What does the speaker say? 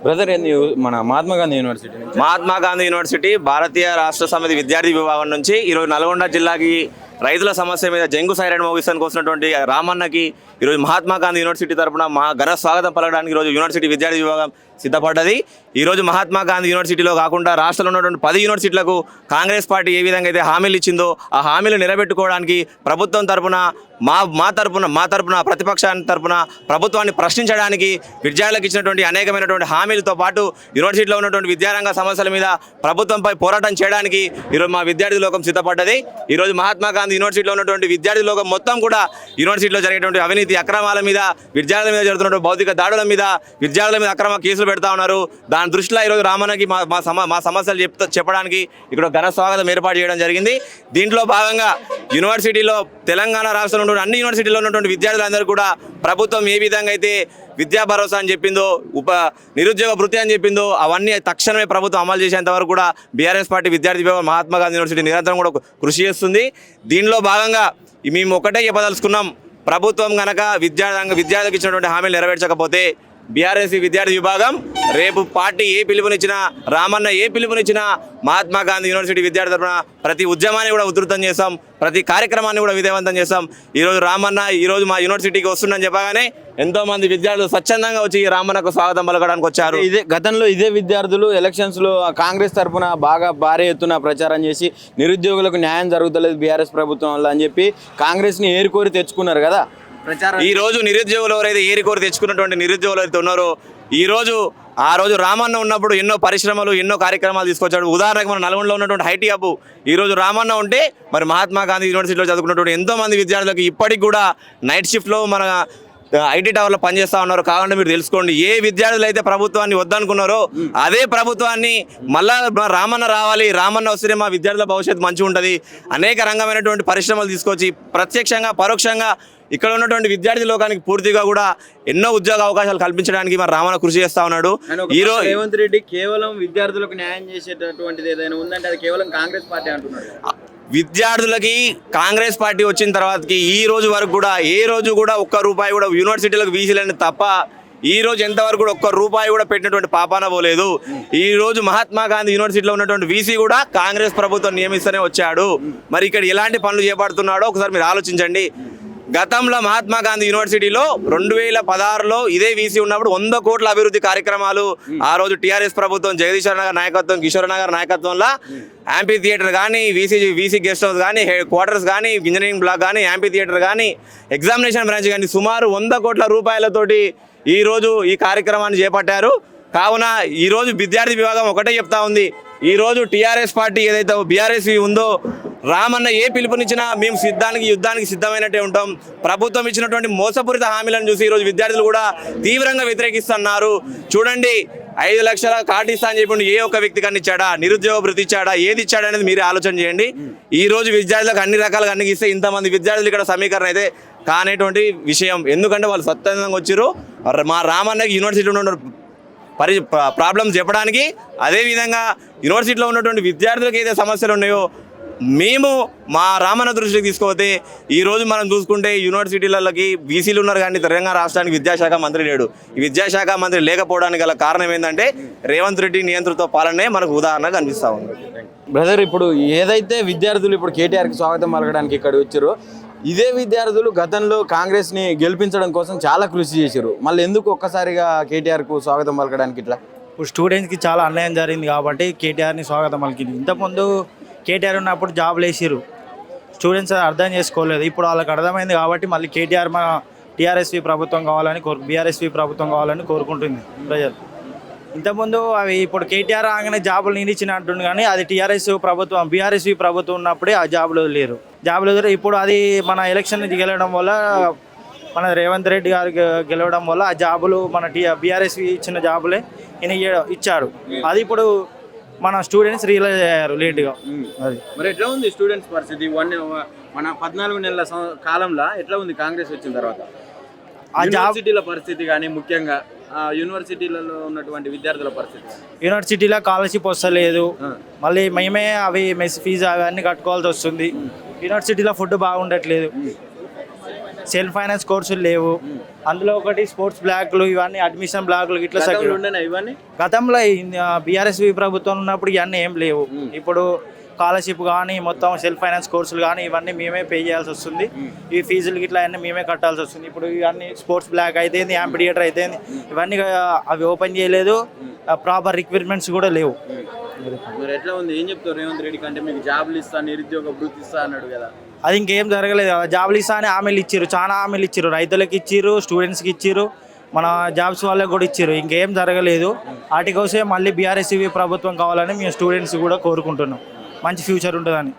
Brother ఏంది మన Mahatma Gandhi university భారతీయ రాష్ట్ర సమితి విద్యార్థి విభాగం నుంచి ఈరోజు నల్గొండ జిల్లాకి రైతుల సమస్య మీద జంగు సైరన్ మోగిస్తానికి వస్తున్నటువంటి రామన్నకి ఈరోజు మహాత్మా గాంధీ యూనివర్సిటీ తరఫున ఘన స్వాగతం పలకడానికి ఈరోజు యూనివర్సిటీ విద్యార్థి విభాగం సిద్ధపడ్డది. ఈరోజు మహాత్మా గాంధీ యూనివర్సిటీలో కాకుండా రాష్ట్రంలో ఉన్నటువంటి 10 యూనివర్సిటీలకు కాంగ్రెస్ పార్టీ ఏ విధంగా అయితే హామీలు ఇచ్చిందో ఆ హామీలు నిలబెట్టుకోవడానికి ప్రభుత్వం తరఫున మా తరఫున ప్రతిపక్షాన్ని తరఫున ప్రభుత్వాన్ని ప్రశ్నించడానికి విద్యార్థులకు ఇచ్చినటువంటి అనేకమైనటువంటి హామీలతో పాటు యూనివర్సిటీలో ఉన్నటువంటి విద్యారంగ సమస్యల మీద ప్రభుత్వంపై పోరాటం చేయడానికి ఈరోజు మా విద్యార్థి లోకం సిద్ధపడ్డది. ఈరోజు మహాత్మా గాంధీ యూనివర్సిటీలో ఉన్నటువంటి విద్యార్థి లోకం మొత్తం కూడా యూనివర్సిటీలో జరిగేటువంటి అవినీతి అక్రమాల మీద, విద్యార్థుల మీద జరుగుతున్నటువంటి భౌతిక దాడుల మీద, విద్యార్థుల మీద అక్రమ కేసులు పెడతా ఉన్నారు. దాని దృష్టిలో ఈరోజు రామన్నకి మా సమస్యలు చెప్పడానికి ఇక్కడ ఘన స్వాగతం ఏర్పాటు చేయడం జరిగింది. దీంట్లో భాగంగా యూనివర్సిటీలో తెలంగాణ రాష్ట్రంలో ఉన్న అన్ని యూనివర్సిటీలో ఉన్నటువంటి విద్యార్థులందరూ కూడా ప్రభుత్వం ఏ విధంగా అయితే విద్యా భరోసా అని చెప్పిందో, నిరుద్యోగ భృతి అని చెప్పిందో అవన్నీ తక్షణమే ప్రభుత్వం అమలు చేసేంత వరకు కూడా బీఆర్ఎస్ పార్టీ విద్యార్థి విభాగం మహాత్మా గాంధీ యూనివర్సిటీ నిరంతరం కూడా కృషి చేస్తుంది. దీనిలో భాగంగా మేము ఒకటే చెప్పదలుచుకున్నాం, ప్రభుత్వం కనుక విద్యార్థులకు ఇచ్చినటువంటి హామీలు నెరవేర్చకపోతే బీఆర్ఎస్ విద్యార్థి విభాగం రేపు పార్టీ ఏ పిలుపునిచ్చినా, రామన్న ఏ పిలుపునిచ్చినా మహాత్మా గాంధీ యూనివర్సిటీ విద్యార్థి తరఫున ప్రతి ఉద్యమాన్ని కూడా ఉధృతం చేస్తాం, ప్రతి కార్యక్రమాన్ని కూడా విజయవంతం చేస్తాం. ఈరోజు రామన్న ఈరోజు మా యూనివర్సిటీకి వస్తుందని చెప్పగానే ఎంతోమంది విద్యార్థులు స్వచ్ఛందంగా వచ్చి రామన్నకు స్వాగతం పలకడానికి వచ్చారు. గతంలో ఇదే విద్యార్థులు ఎలక్షన్స్లో కాంగ్రెస్ తరఫున భారీ ఎత్తున ప్రచారం చేసి నిరుద్యోగులకు న్యాయం జరుగుతలేదు బీఆర్ఎస్ ప్రభుత్వం వల్ల అని చెప్పి కాంగ్రెస్ని ఏరుకోరి తెచ్చుకున్నారు కదా. ఈ రోజు నిరుద్యోగులు ఎవరైతే ఏరికోరి తెచ్చుకున్నటువంటి నిరుద్యోగులు అయితే ఉన్నారో ఆ రోజు రామన్న ఉన్నప్పుడు ఎన్నో పరిశ్రమలు, ఎన్నో కార్యక్రమాలు తీసుకొచ్చాడు. ఉదాహరణకు మన నల్గొండలో ఉన్నటువంటి ఐటీ హబ్ ఈరోజు రామన్న ఉంటే మరి మహాత్మా గాంధీ యూనివర్సిటీలో చదువుకున్నటువంటి ఎంతోమంది విద్యార్థులకు ఇప్పటికి కూడా నైట్ షిఫ్ట్లో మన ఐటీ టవర్లో పనిచేస్తూ ఉన్నారు. కావాలంటే మీరు తెలుసుకోండి, ఏ విద్యార్థులు అయితే ప్రభుత్వాన్ని వద్దనుకున్నారో అదే ప్రభుత్వాన్ని మళ్ళా రామన్న రావాలి, రామన్న వస్తేనే మా విద్యార్థుల భవిష్యత్తు మంచిగా ఉంటుంది, అనేక రంగమైనటువంటి పరిశ్రమలు తీసుకొచ్చి ప్రత్యక్షంగా పరోక్షంగా ఇక్కడ ఉన్నటువంటి విద్యార్థి లోకానికి పూర్తిగా కూడా ఎన్నో ఉద్యోగ అవకాశాలు కల్పించడానికి మరి రామన్న కృషి చేస్తా ఉన్నాడు. ఈరోజు రేవంత్ రెడ్డి కేవలం విద్యార్థులకు న్యాయం చేసేటటువంటిది ఏదైనా ఉందంటే అది కేవలం కాంగ్రెస్ పార్టీ అంటున్నారు. విద్యార్థులకి కాంగ్రెస్ పార్టీ వచ్చిన తర్వాతకి ఈ రోజు వరకు కూడా ఏ రోజు కూడా ఒక్క రూపాయి కూడా యూనివర్సిటీలకు వీసీలని తప్ప ఈ రోజు ఎంతవరకు కూడా ఒక్క రూపాయి కూడా పెట్టినటువంటి పాపాన పోలేదు. ఈ రోజు మహాత్మా గాంధీ యూనివర్సిటీలో ఉన్నటువంటి వీసీ కూడా కాంగ్రెస్ ప్రభుత్వం నియమిస్తూనే వచ్చాడు. మరి ఇక్కడ ఎలాంటి పనులు చేపడుతున్నాడో ఒకసారి మీరు ఆలోచించండి. గతంలో మహాత్మా గాంధీ యూనివర్సిటీలో 2016లో ఇదే వీసీ ఉన్నప్పుడు 100 కోట్ల అభివృద్ధి కార్యక్రమాలు ఆ రోజు టీఆర్ఎస్ ప్రభుత్వం జగదీశ్వర్ నగర్ నాయకత్వం, కిషోర్ నగర్ నాయకత్వంలో యాంపీ థియేటర్ కానీ, వీసీ గెస్ట్ హౌస్ కానీ, హెడ్ క్వార్టర్స్ కానీ, ఇంజనీరింగ్ బ్లాక్ కానీ, యాంపీ థియేటర్ కానీ, ఎగ్జామినేషన్ బ్రాంచ్ కానీ సుమారు 100 కోట్ల రూపాయలతోటి ఈరోజు ఈ కార్యక్రమాన్ని చేపట్టారు. కావున ఈరోజు విద్యార్థి విభాగం ఒకటే చెప్తా ఉంది, ఈరోజు టీఆర్ఎస్ పార్టీ ఏదైతే బీఆర్ఎస్ ఉందో రామన్న ఏ పిలుపునిచ్చినా మేము యుద్ధానికి సిద్ధమైనట్టే ఉంటాం. ప్రభుత్వం ఇచ్చినటువంటి మోసపూరిత హామీలను చూసి ఈరోజు విద్యార్థులు కూడా తీవ్రంగా వ్యతిరేకిస్తున్నారు. చూడండి, 5 లక్షల కార్డు ఇస్తా అని చెప్పి ఏ ఒక్క వ్యక్తి కన్నా ఇచ్చాడా, నిరుద్యోగ భృతి ఇచ్చాడా, ఏది ఇచ్చాడా అనేది మీరే ఆలోచన చేయండి. ఈ రోజు విద్యార్థులకు అన్ని రకాలుగా అన్ని ఇస్తే ఇంతమంది విద్యార్థులు ఇక్కడ సమీకరణ అయితే కానేటువంటి విషయం. ఎందుకంటే వాళ్ళు స్వతంత్రంగా వచ్చారు మా రామన్నకి యూనివర్సిటీలో ఉన్న ప్రాబ్లమ్స్ చెప్పడానికి, అదేవిధంగా యూనివర్సిటీలో ఉన్నటువంటి విద్యార్థులకు ఏదైతే సమస్యలు ఉన్నాయో మేము మా రామన్న దృష్టికి తీసుకుపోతే ఈరోజు మనం చూసుకుంటే యూనివర్సిటీలకి వీసీలు ఉన్నారు కానీ తెలంగాణ రాష్ట్రానికి విద్యాశాఖ మంత్రి లేడు. ఈ విద్యాశాఖ మంత్రి లేకపోవడానికి గల కారణం ఏంటంటే రేవంత్ రెడ్డి నియంతృత్వ పాలనే మనకు ఉదాహరణగా కనిపిస్తూ ఉంది. బ్రదర్, ఇప్పుడు ఏదైతే విద్యార్థులు ఇప్పుడు కేటీఆర్కి స్వాగతం పలకడానికి ఇక్కడ వచ్చారో ఇదే విద్యార్థులు గతంలో కాంగ్రెస్ని గెలిపించడం కోసం చాలా కృషి చేశారు. మళ్ళీ ఎందుకు ఒక్కసారిగా కేటీఆర్కు స్వాగతం పలకడానికి ఇట్లా? ఇప్పుడు స్టూడెంట్స్కి చాలా అన్యాయం జరిగింది కాబట్టి కేటీఆర్ని స్వాగతం పలికింది. ఇంతకుముందు కేటీఆర్ ఉన్నప్పుడు జాబ్లు వేసిరు, స్టూడెంట్స్ అర్థం చేసుకోలేదు. ఇప్పుడు వాళ్ళకి అర్థమైంది కాబట్టి మళ్ళీ కేటీఆర్ మన టీఆర్ఎస్వి ప్రభుత్వం కావాలని బీఆర్ఎస్వి ప్రభుత్వం కావాలని కోరుకుంటుంది ప్రజలు. ఇంతకుముందు అవి ఇప్పుడు కేటీఆర్ ఆగానే జాబులు నిలిచిన అంటుంది కానీ అది టీఆర్ఎస్ ప్రభుత్వం బీఆర్ఎస్వి ప్రభుత్వం ఉన్నప్పుడే ఆ జాబులు లేరు. ఇప్పుడు అది మన ఎలక్షన్ గెలవడం వల్ల, మన రేవంత్ రెడ్డి గారు గెలవడం వల్ల ఆ జాబులు మన బీఆర్ఎస్వి ఇచ్చిన జాబులే ఈయన ఇచ్చాడు. అది ఇప్పుడు మన స్టూడెంట్స్ రియలైజ్ అయ్యారు లేట్గా. అది మరి ఎట్లా ఉంది స్టూడెంట్స్ పరిస్థితి? మన 14 నెలల కాలంలో ఎట్లా ఉంది కాంగ్రెస్ వచ్చిన తర్వాత ఆ యూనివర్సిటీల పరిస్థితి కానీ, ముఖ్యంగా యూనివర్సిటీలలో ఉన్నటువంటి విద్యార్థుల పరిస్థితి? యూనివర్సిటీలో స్కాలర్షిప్ వస్తలేదు, మళ్ళీ మేమే అవి మెస్ ఫీజు అవన్నీ కట్టుకోవాల్సి వస్తుంది. యూనివర్సిటీలో ఫుడ్ బాగుండట్లేదు. సెల్ఫ్ ఫైనాన్స్ కోర్సులు లేవు. అందులో ఒకటి స్పోర్ట్స్ బ్లాక్లు ఇవన్నీ అడ్మిషన్ బ్లాక్లు ఇట్లా ఉండేనా ఇవన్నీ? గతంలో బీఆర్ఎస్వి ప్రభుత్వం ఉన్నప్పుడు ఇవన్నీ ఏం లేవు. ఇప్పుడు స్కాలర్షిప్ కానీ మొత్తం సెల్ఫ్ ఫైనాన్స్ కోర్సులు కానీ ఇవన్నీ మేమే పే చేయాల్సి వస్తుంది. ఈ ఫీజులు ఇట్లా అన్నీ మేమే కట్టాల్సి వస్తుంది. ఇప్పుడు ఇవన్నీ స్పోర్ట్స్ బ్లాక్ అయితే యాంప్ థియేటర్ అయితే ఇవన్నీ అవి ఓపెన్ చేయలేదు. ప్రాపర్ రిక్వైర్మెంట్స్ కూడా లేవు. మరి ఎట్లా ఉంది? ఏం చెప్తారు రేవంత్ రెడ్డి కంటే మీకు జాబ్లు ఇస్తా, నిరుద్యోగ వృత్తి ఇస్తా అన్నాడు కదా. అది ఇంకేం జరగలేదు. జాబ్లు ఇస్తా అని హామీలు ఇచ్చారు, చాలా హామీలు ఇచ్చారు. రైతులకు ఇచ్చారు, స్టూడెంట్స్కి ఇచ్చారు, మన జాబ్స్ వాళ్ళకి కూడా ఇచ్చారు. ఇంకేం జరగలేదు. వాటి కోసమే మళ్ళీ బీఆర్ఎస్వి ప్రభుత్వం కావాలని మేము స్టూడెంట్స్ కూడా కోరుకుంటున్నాం. మంచి ఫ్యూచర్ ఉంటుందని.